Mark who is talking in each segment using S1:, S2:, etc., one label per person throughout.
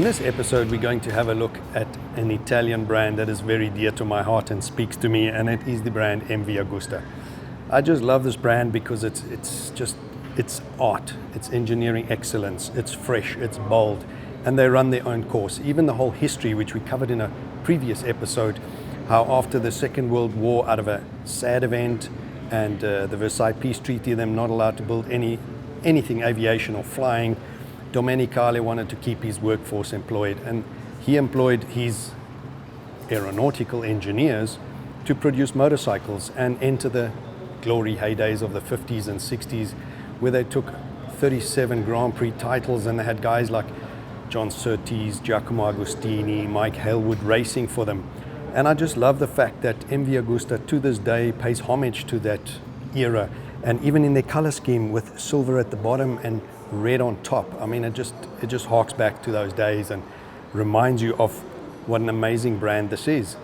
S1: this episode, we're going to have a look at an Italian brand that is very dear to my heart and speaks to me, and it is the brand MV Agusta. I just love this brand because it's art, it's engineering excellence, it's fresh, it's bold, and they run their own course. Even the whole history, which we covered in a previous episode, how after the Second World War, out of a sad event and the Versailles Peace Treaty, them not allowed to build anything aviation or flying, Domenicali wanted to keep his workforce employed, and he employed his aeronautical engineers to produce motorcycles and enter the glory heydays of the 50s and 60s, where they took 37 Grand Prix titles, and they had guys like John Surtees, Giacomo Agostini, Mike Hailwood racing for them. And I just love the fact that MV Agusta to this day pays homage to that era, and even in their color scheme with silver at the bottom and red on top. I mean, it just harks back to those days and reminds you of what an amazing brand this is.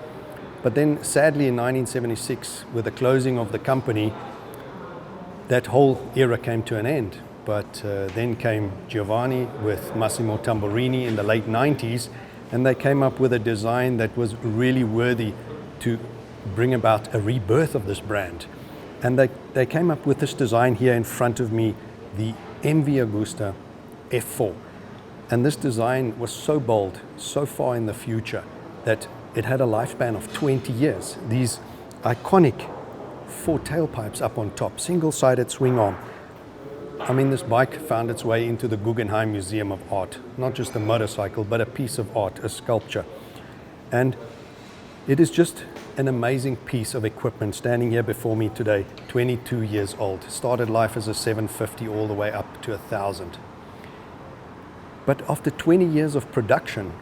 S1: But then sadly in 1976, with the closing of the company, that whole era came to an end. But then came Giovanni with Massimo Tamburini in the late 90s, and they came up with a design that was really worthy to bring about a rebirth of this brand. And they came up with this design here in front of me, the MV Agusta F4. And this design was so bold, so far in the future, that it had a lifespan of 20 years. These iconic 4 tailpipes up on top, single-sided swing arm. I mean, this bike found its way into the Guggenheim Museum of Art. Not just a motorcycle, but a piece of art, a sculpture. And it is just an amazing piece of equipment standing here before me today, 22 years old. Started life as a 750 all the way up to 1,000. But after 20 years of production,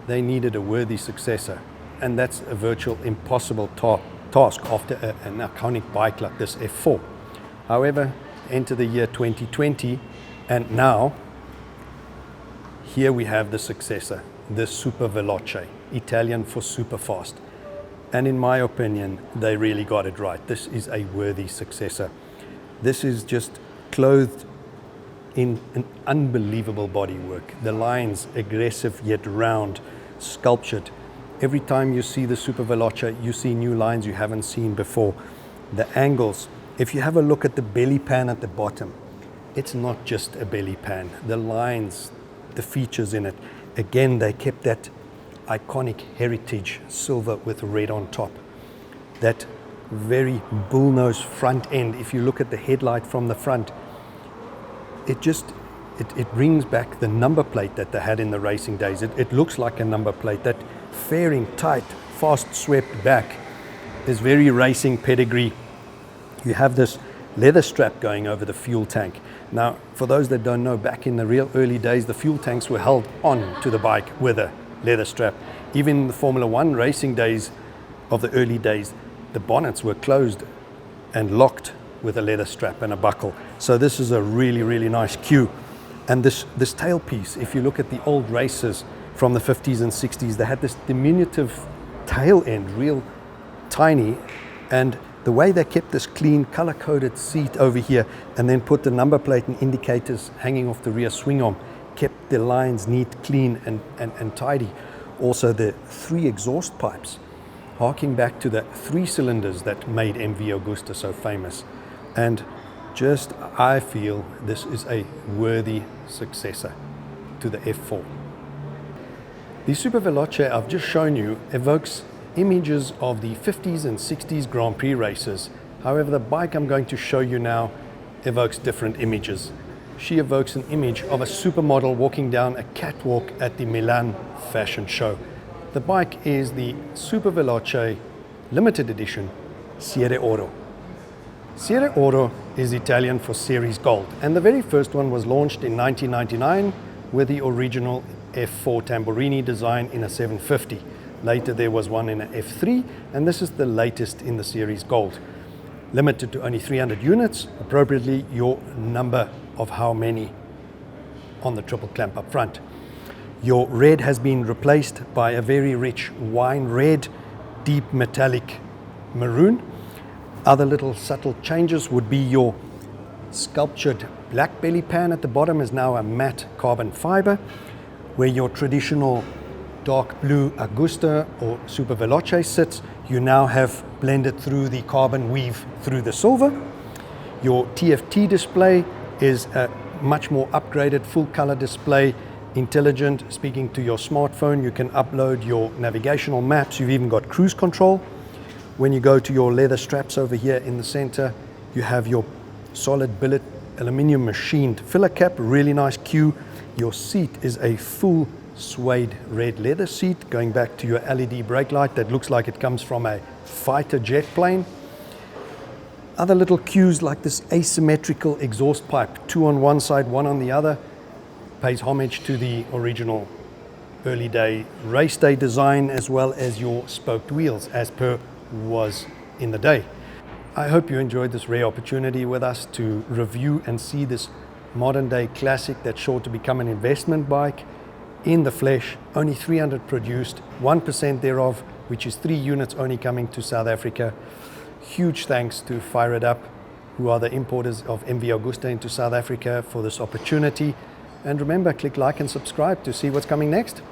S1: they needed a worthy successor. And that's a virtual impossible task after an iconic bike like this F4. However, enter the year 2020, and now here we have the successor, the Superveloce, Italian for super fast. And in my opinion, they really got it right. This is a worthy successor. This is just clothed in an unbelievable bodywork. The lines, aggressive yet round, sculptured. Every time you see the Superveloce, you see new lines you haven't seen before. The angles, if you have a look at the belly pan at the bottom, it's not just a belly pan. The lines, the features in it, again, they kept that iconic heritage silver with red on top. That very bullnose front end, if you look at the headlight from the front, it brings back the number plate that they had in the racing days. It looks like a number plate. That fairing tight, fast swept back is very racing pedigree. You have this leather strap going over the fuel tank. Now, for those that don't know, back in the real early days, the fuel tanks were held on to the bike with a leather strap. Even in the Formula One racing days of the early days, the bonnets were closed and locked with a leather strap and a buckle. So this is a really, really nice cue. And this tailpiece, if you look at the old races from the 50s and 60s, they had this diminutive tail end, real tiny, and the way they kept this clean, color-coded seat over here and then put the number plate and indicators hanging off the rear swing arm, kept the lines neat, clean, and tidy. Also, the 3 exhaust pipes, harking back to the 3 cylinders that made MV Agusta so famous. And just, I feel this is a worthy successor to the F4. The Superveloce I've just shown you evokes images of the 50s and 60s Grand Prix races. However, the bike I'm going to show you now evokes different images. She evokes an image of a supermodel walking down a catwalk at the Milan fashion show. The bike is the Superveloce limited edition Serie Oro. Serie Oro is Italian for Series Gold, and the very first one was launched in 1999 with the original F4 Tamburini design in a 750. Later there was one in a F3, and this is the latest in the Series Gold. Limited to only 300 units, appropriately your number of how many on the triple clamp up front. Your red has been replaced by a very rich wine red, deep metallic maroon. Other little subtle changes would be your sculptured black belly pan at the bottom is now a matte carbon fiber. where your traditional dark blue Agusta or Superveloce sits, you now have blended through the carbon weave through the silver. Your TFT display is a much more upgraded full color display, intelligent, speaking to your smartphone. You can upload your navigational maps. You've even got cruise control. When you go to your leather straps over here in the center, you have your solid billet aluminum machined filler cap, really nice queue. Your seat is a full suede red leather seat, going back to your LED brake light that looks like it comes from a fighter jet plane. Other little cues like this asymmetrical exhaust pipe, 2 on one side, 1 on the other, pays homage to the original early day race day design, as well as your spoked wheels as per was in the day. I hope you enjoyed this rare opportunity with us to review and see this modern day classic that's sure to become an investment bike in the flesh. Only 300 produced, 1% thereof, which is 3 units only coming to South Africa. Huge thanks to Fire It Up, who are the importers of MV Agusta into South Africa, for this opportunity. And remember, click like and subscribe to see what's coming next.